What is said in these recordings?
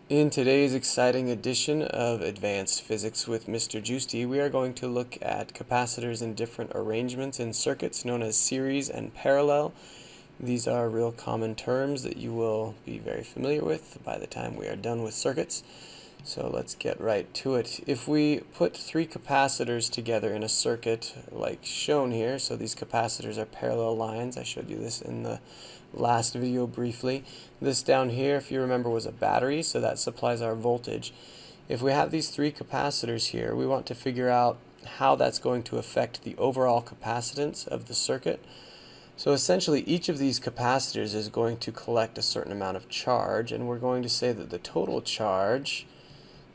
In today's exciting edition of Advanced Physics with Mr. Giusti, we are going to look at capacitors in different arrangements in circuits known as series and parallel. These are real common terms that you will be very familiar with by the time we are done with circuits. So let's get right to it. If we put three capacitors together in a circuit like shown here, so these capacitors are parallel lines. I showed you this in the last video briefly. This down here, if you remember, was a battery, so that supplies our voltage. If we have these three capacitors here, we want to figure out how that's going to affect the overall capacitance of the circuit. So essentially each of these capacitors is going to collect a certain amount of charge, and we're going to say that the total charge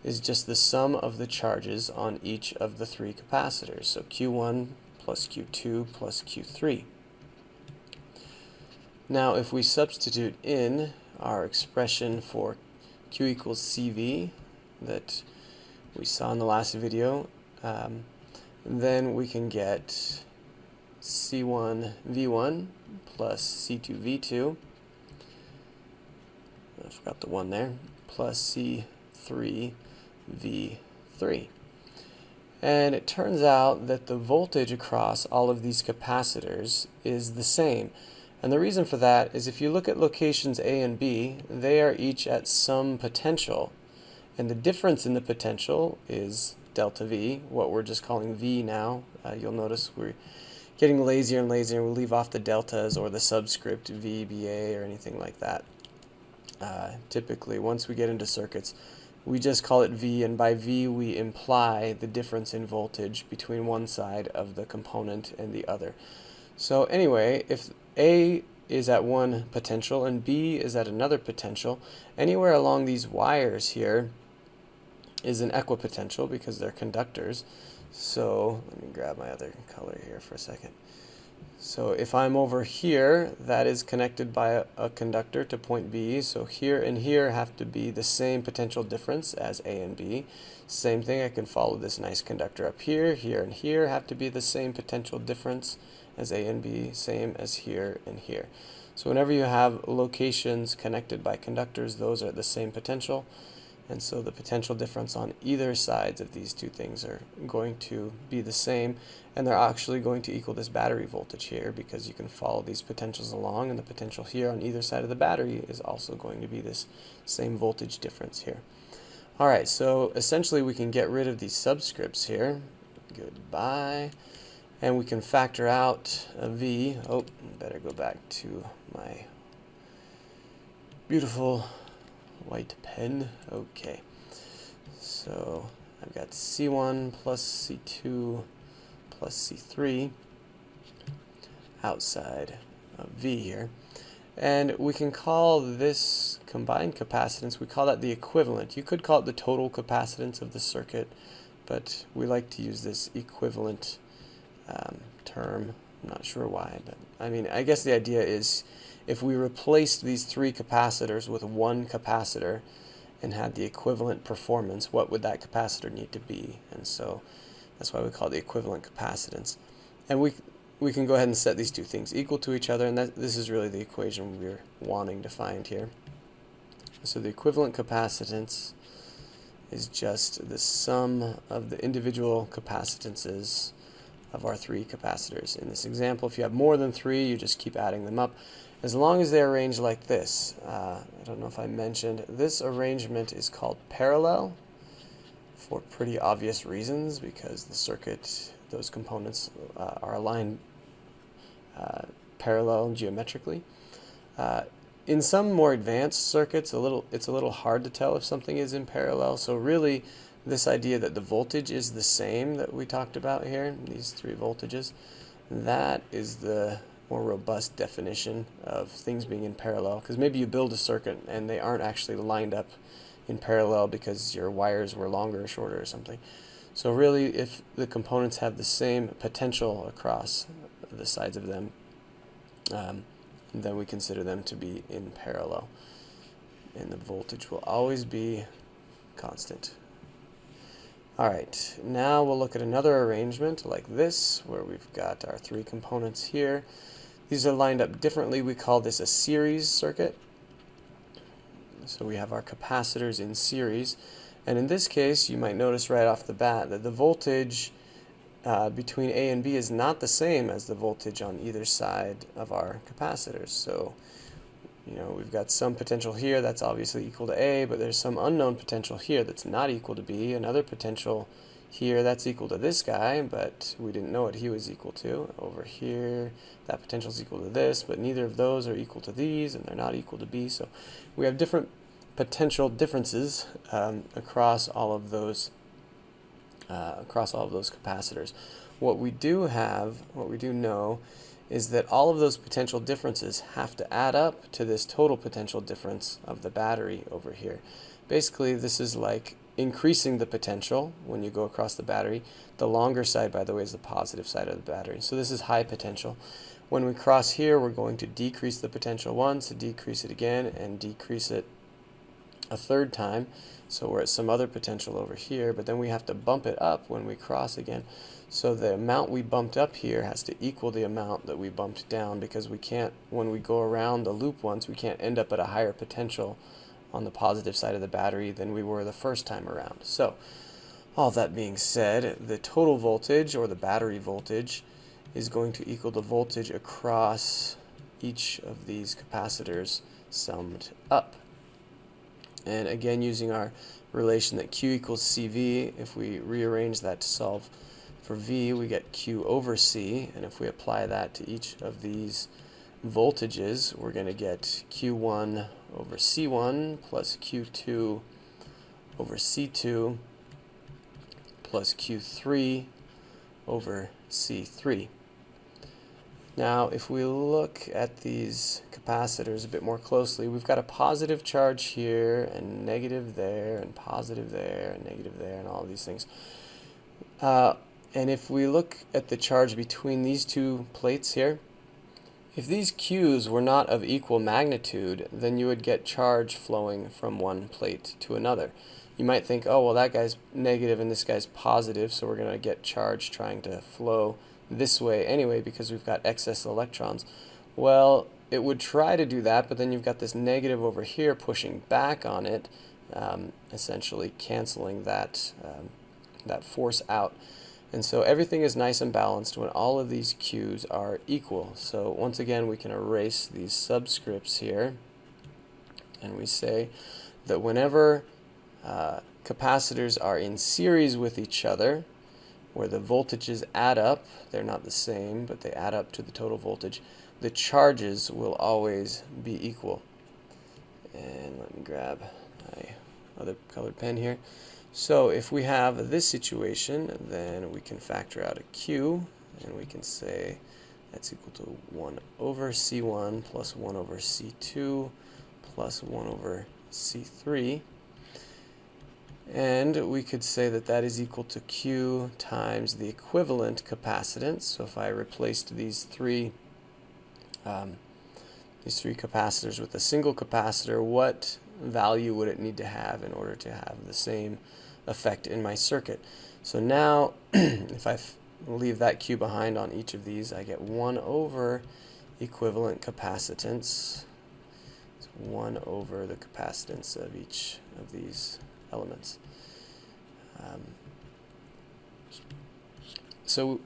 is just the sum of the charges on each of the three capacitors. So Q1 plus Q2 plus Q3. Now if we substitute in our expression for Q equals CV that we saw in the last video, then we can get C1 V1 plus C2 V2, I forgot the 1 there, plus C3 V3. And it turns out that the voltage across all of these capacitors is the same. And the reason for that is if you look at locations A and B, they are each at some potential. And the difference in the potential is delta V, what we're just calling V now. You'll notice we're getting lazier and lazier, and we'll leave off the deltas or the subscript V, BA, or anything like that. Typically, once we get into circuits, we just call it V, and by V we imply the difference in voltage between one side of the component and the other. So anyway, if A is at one potential and B is at another potential, anywhere along these wires here is an equipotential because they're conductors. So let me grab my other color here for a second. So if I'm over here, that is connected by a conductor to point B. So here and here have to be the same potential difference as A and B. Same thing, I can follow this nice conductor up here. Here and here have to be the same potential difference as A and B, same as here and here. So whenever you have locations connected by conductors, those are the same potential. And so the potential difference on either sides of these two things are going to be the same, and they're actually going to equal this battery voltage here because you can follow these potentials along, and the potential here on either side of the battery is also going to be this same voltage difference here. Alright, so essentially we can get rid of these subscripts here. Goodbye. And we can factor out a V. Oh, better go back to my beautiful white pen. Okay, so I've got C1 plus C2 plus C3 outside of V here, and we can call this combined capacitance, we call that the equivalent. You could call it the total capacitance of the circuit, but we like to use this equivalent term. I'm not sure why, but I guess the idea is if we replaced these three capacitors with one capacitor and had the equivalent performance, what would that capacitor need to be? And so that's why we call it the equivalent capacitance. And we can go ahead and set these two things equal to each other, and this is really the equation we're wanting to find here. So the equivalent capacitance is just the sum of the individual capacitances of our three capacitors. In this example, if you have more than three, you just keep adding them up, as long as they're arranged like this. I don't know if I mentioned, this arrangement is called parallel for pretty obvious reasons, because the circuit, those components are aligned parallel geometrically. In some more advanced circuits, it's a little hard to tell if something is in parallel, so really this idea that the voltage is the same that we talked about here, these three voltages, that is the more robust definition of things being in parallel, because maybe you build a circuit and they aren't actually lined up in parallel because your wires were longer or shorter or something. So really, if the components have the same potential across the sides of them, then we consider them to be in parallel, and the voltage will always be constant. Alright, now we'll look at another arrangement like this, where we've got our three components here. These are lined up differently. We call this a series circuit. So we have our capacitors in series, and in this case you might notice right off the bat that the voltage between A and B is not the same as the voltage on either side of our capacitors. So we've got some potential here that's obviously equal to A, but there's some unknown potential here that's not equal to B, another potential here that's equal to this guy, but we didn't know what he was equal to. Over here, that potential is equal to this, but neither of those are equal to these, and they're not equal to B. So we have different potential differences across all of those capacitors. What we do know is that all of those potential differences have to add up to this total potential difference of the battery over here. Basically, this is like increasing the potential when you go across the battery. The longer side, by the way, is the positive side of the battery. So this is high potential. When we cross here, we're going to decrease the potential once, decrease it again, and decrease it a third time. So we're at some other potential over here, but then we have to bump it up when we cross again. So the amount we bumped up here has to equal the amount that we bumped down, because we can't, when we go around the loop once, we can't end up at a higher potential on the positive side of the battery than we were the first time around. So all that being said, the total voltage, or the battery voltage, is going to equal the voltage across each of these capacitors summed up. And again, using our relation that Q equals CV, if we rearrange that to solve for V, we get Q over C, and if we apply that to each of these voltages, we're going to get Q1 over C1 plus Q2 over C2 plus Q3 over C3. Now, if we look at these capacitors a bit more closely, we've got a positive charge here, and negative there, and positive there, and negative there, and all of these things. And if we look at the charge between these two plates here, if these Q's were not of equal magnitude, then you would get charge flowing from one plate to another. You might think, oh, well, that guy's negative and this guy's positive, so we're going to get charge trying to flow this way anyway because we've got excess electrons. Well, it would try to do that, but then you've got this negative over here pushing back on it, essentially canceling that force out. And so everything is nice and balanced when all of these Q's are equal. So once again, we can erase these subscripts here, and we say that whenever capacitors are in series with each other, where the voltages add up, they're not the same, but they add up to the total voltage, the charges will always be equal. And let me grab my other colored pen here. So if we have this situation, then we can factor out a Q, and we can say that's equal to 1 over C1 plus 1 over C2 plus 1 over C3. And we could say that that is equal to Q times the equivalent capacitance. So if I replaced these three capacitors with a single capacitor, what value would it need to have in order to have the same effect in my circuit? So now, if I leave that Q behind on each of these, I get 1 over equivalent capacitance. It's 1 over the capacitance of each of these elements. So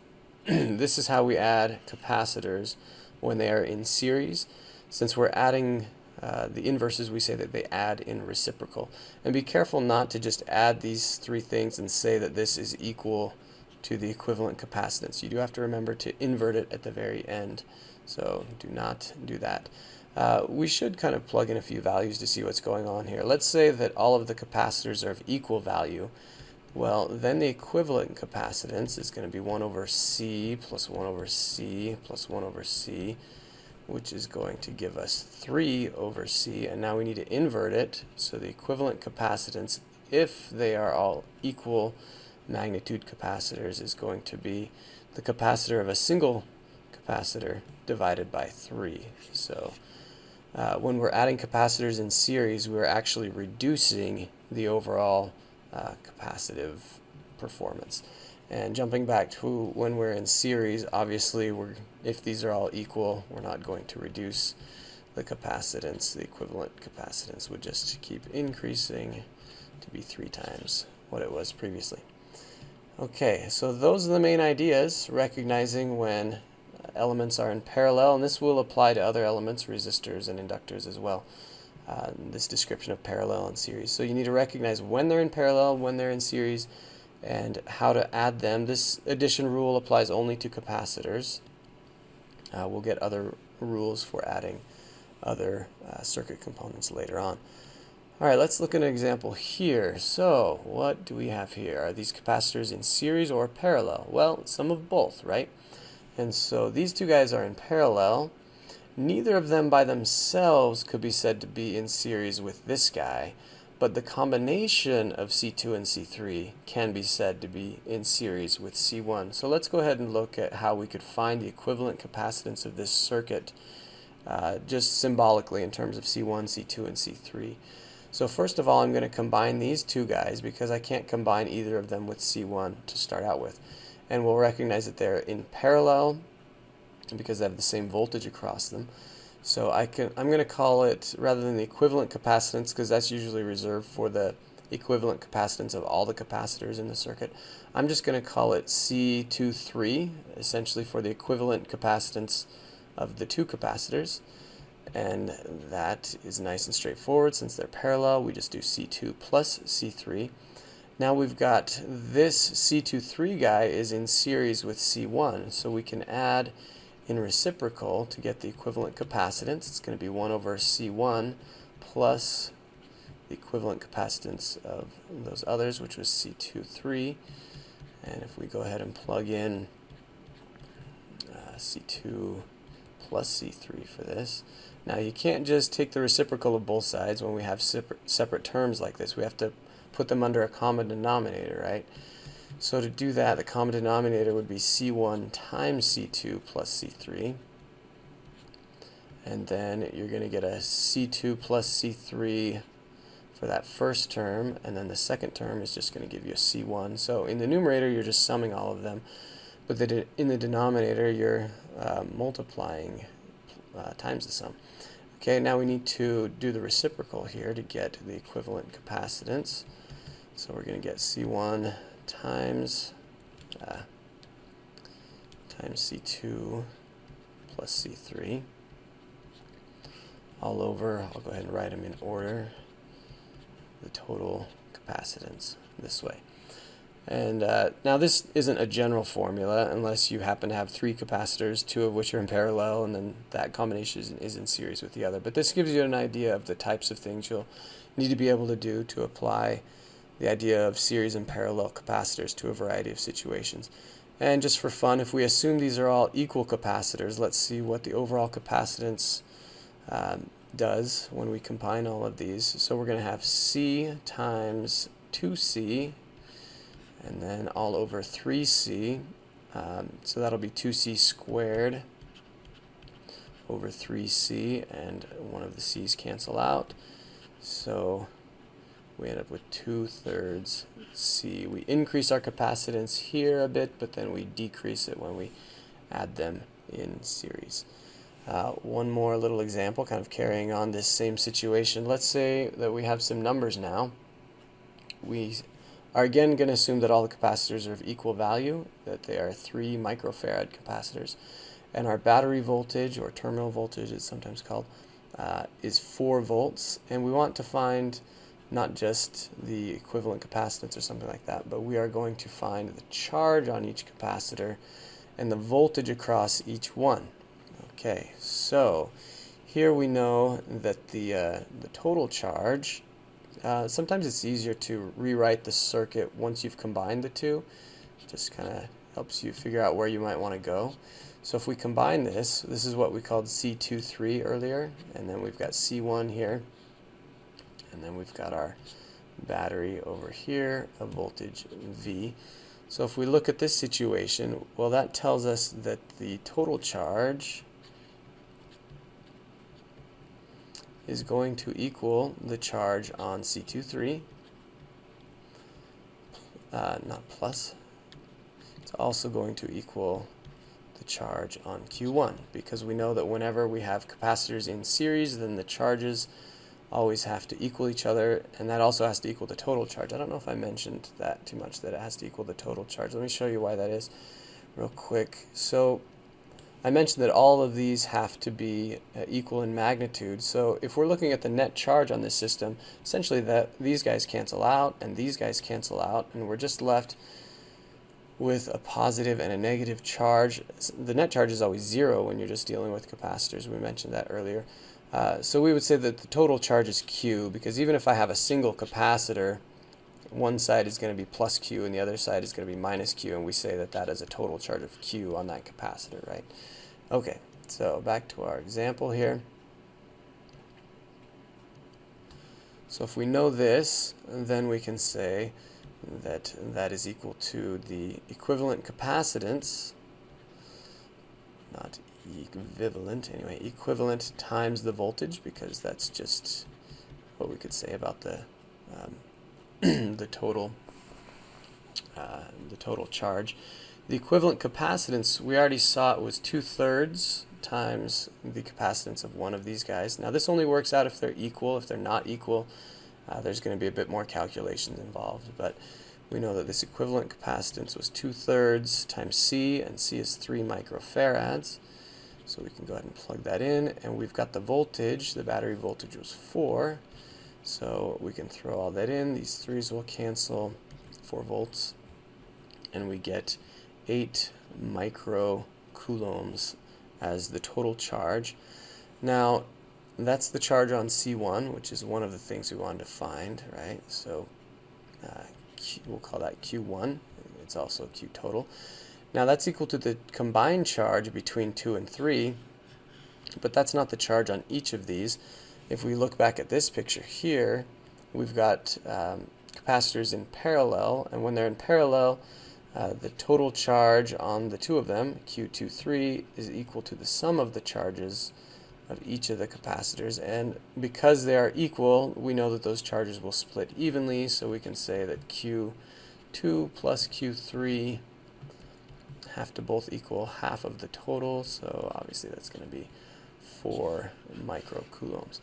this is how we add capacitors when they are in series. Since we're adding the inverses, we say that they add in reciprocal. And be careful not to just add these three things and say that this is equal to the equivalent capacitance. You do have to remember to invert it at the very end. So do not do that. We should kind of plug in a few values to see what's going on here. Let's say that all of the capacitors are of equal value. Well, then the equivalent capacitance is going to be 1 over C plus 1 over C plus 1 over C, which is going to give us 3 over C. And now we need to invert it. So the equivalent capacitance, if they are all equal magnitude capacitors, is going to be the capacitor of a single capacitor divided by 3. So when we're adding capacitors in series, we're actually reducing the overall capacitive performance. And jumping back to when we're in series, obviously if these are all equal, we're not going to reduce the capacitance, the equivalent capacitance, would just keep increasing to be 3 times what it was previously. Okay, so those are the main ideas, recognizing when elements are in parallel, and this will apply to other elements, resistors and inductors as well. This description of parallel and series. So you need to recognize when they're in parallel, when they're in series, and how to add them. This addition rule applies only to capacitors. We'll get other rules for adding other circuit components later on. Alright, let's look at an example here. So, what do we have here? Are these capacitors in series or parallel? Well, some of both, right? And so these two guys are in parallel. Neither of them by themselves could be said to be in series with this guy, but the combination of C2 and C3 can be said to be in series with C1. So let's go ahead and look at how we could find the equivalent capacitance of this circuit just symbolically in terms of C1, C2, and C3. So first of all, I'm going to combine these two guys because I can't combine either of them with C1 to start out with. And we'll recognize that they're in parallel because they have the same voltage across them. So I'm going to call it, rather than the equivalent capacitance, because that's usually reserved for the equivalent capacitance of all the capacitors in the circuit, I'm just going to call it C23, essentially for the equivalent capacitance of the two capacitors. And that is nice and straightforward. Since they're parallel, we just do C2 plus C3. Now we've got this C23 guy is in series with C1, so we can add in reciprocal to get the equivalent capacitance. It's going to be 1 over C1 plus the equivalent capacitance of those others, which was C23. And if we go ahead and plug in C2 plus C3 for this. Now you can't just take the reciprocal of both sides when we have separate terms like this. We have to put them under a common denominator, right? So to do that, the common denominator would be C1 times C2 plus C3. And then you're going to get a C2 plus C3 for that first term, and then the second term is just going to give you a C1. So in the numerator, you're just summing all of them, but in the denominator, you're multiplying times the sum. Okay, now we need to do the reciprocal here to get the equivalent capacitance. So we're going to get C1 times C2 plus C3 all over, I'll go ahead and write them in order, the total capacitance this way. And now this isn't a general formula unless you happen to have 3 capacitors, 2 of which are in parallel, and then that combination is in series with the other. But this gives you an idea of the types of things you'll need to be able to do to apply the idea of series and parallel capacitors to a variety of situations. And just for fun, if we assume these are all equal capacitors, let's see what the overall capacitance does when we combine all of these. So we're going to have C times 2C, and then all over 3C. So that'll be 2C squared over 3C, and one of the C's cancel out. So we end up with 2/3 C. We increase our capacitance here a bit, but then we decrease it when we add them in series. One more little example, kind of carrying on this same situation. Let's say that we have some numbers now. We are again going to assume that all the capacitors are of equal value, that they are 3 microfarad capacitors, and our battery voltage, or terminal voltage it's sometimes called, is 4 volts, and we want to find not just the equivalent capacitance or something like that, but we are going to find the charge on each capacitor and the voltage across each one. Okay, so here we know that the total charge, sometimes it's easier to rewrite the circuit once you've combined the two. It just kind of helps you figure out where you might want to go. So if we combine this is what we called C23 earlier, and then we've got C1 here, and then we've got our battery over here, a voltage V. So if we look at this situation, well, that tells us that the total charge is going to equal the charge on C23, not plus. It's also going to equal the the charge on Q1, because we know that whenever we have capacitors in series, then the charges always have to equal each other, and that also has to equal the total charge. I don't know if I mentioned that too much, that it has to equal the total charge. Let me show you why that is real quick. So I mentioned that all of these have to be equal in magnitude. So if we're looking at the net charge on this system, essentially these guys cancel out and these guys cancel out, and we're just left with a positive and a negative charge. The net charge is always 0 when you're just dealing with capacitors. We mentioned that earlier. So we would say that the total charge is Q, because even if I have a single capacitor, one side is going to be plus Q and the other side is going to be minus Q, and we say that that is a total charge of Q on that capacitor, right? Okay, so back to our example here. So if we know this, then we can say that that is equal to the equivalent capacitance, not equivalent, anyway, equivalent times the voltage, because that's just what we could say about the the total charge. The equivalent capacitance, we already saw it was 2/3 times the capacitance of one of these guys. Now this only works out if they're equal. If they're not equal, there's going to be a bit more calculations involved, but we know that this equivalent capacitance was 2/3 times C, and C is 3 microfarads. So we can go ahead and plug that in, and we've got the voltage. The battery voltage was 4, so we can throw all that in. These 3's will cancel, 4 volts, and we get 8 microcoulombs as the total charge. Now that's the charge on C1, which is one of the things we wanted to find, right? So we'll call that Q1. It's also Q total. Now that's equal to the combined charge between 2 and 3, but that's not the charge on each of these. If we look back at this picture here, we've got capacitors in parallel, and when they're in parallel, the total charge on the two of them, Q23, is equal to the sum of the charges of each of the capacitors, and because they are equal, we know that those charges will split evenly, so we can say that Q2 plus Q3 have to both equal half of the total, so obviously that's going to be 4 microcoulombs.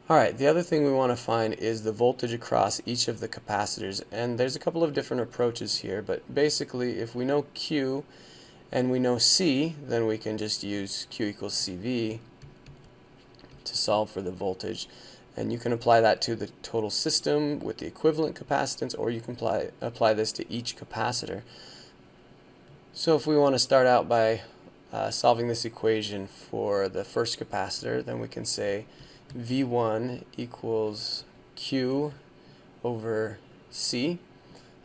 Alright, the other thing we want to find is the voltage across each of the capacitors, and there's a couple of different approaches here, but basically if we know Q and we know C, then we can just use Q equals CV to solve for the voltage, and you can apply that to the total system with the equivalent capacitance, or you can apply this to each capacitor. So if we want to start out by solving this equation for the first capacitor, then we can say V1 equals Q over C,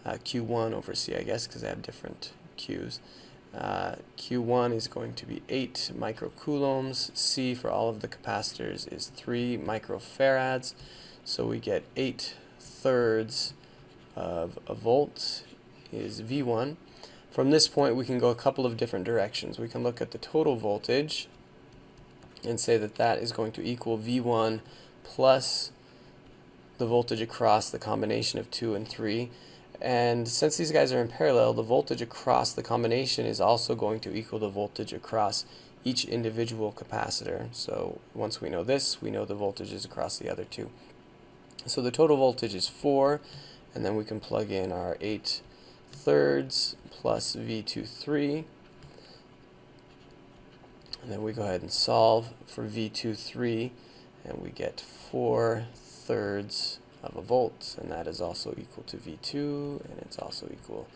Q1 over C, I guess, because they have different Q's. Q1 is going to be 8 microcoulombs. C for all of the capacitors is 3 microfarads, so we get 8/3 of a volt is V1. From this point we can go a couple of different directions. We can look at the total voltage and say that that is going to equal V1 plus the voltage across the combination of 2 and 3. And since these guys are in parallel, the voltage across the combination is also going to equal the voltage across each individual capacitor. So once we know this, we know the voltages across the other two. So the total voltage is 4, and then we can plug in our 8/3 plus V23, and then we go ahead and solve for V23, and we get 4/3 of a volt, and that is also equal to V2, and it's also equal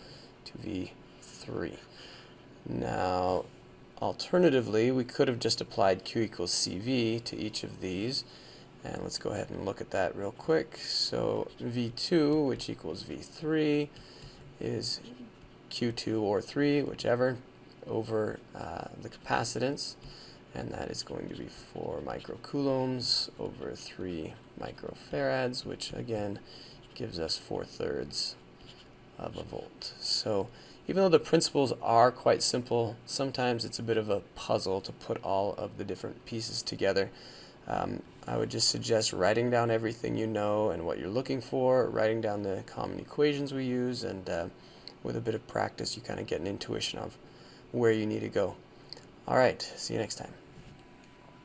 to V3. Now alternatively, we could have just applied Q equals CV to each of these, and let's go ahead and look at that real quick. So V2, which equals V3, is Q2 or 3, whichever, over the capacitance, and that is going to be 4 microcoulombs over 3 microfarads, which again gives us 4/3 of a volt. So even though the principles are quite simple, sometimes it's a bit of a puzzle to put all of the different pieces together. I would just suggest writing down everything you know and what you're looking for, writing down the common equations we use, and with a bit of practice you kind of get an intuition of where you need to go. All right, see you next time.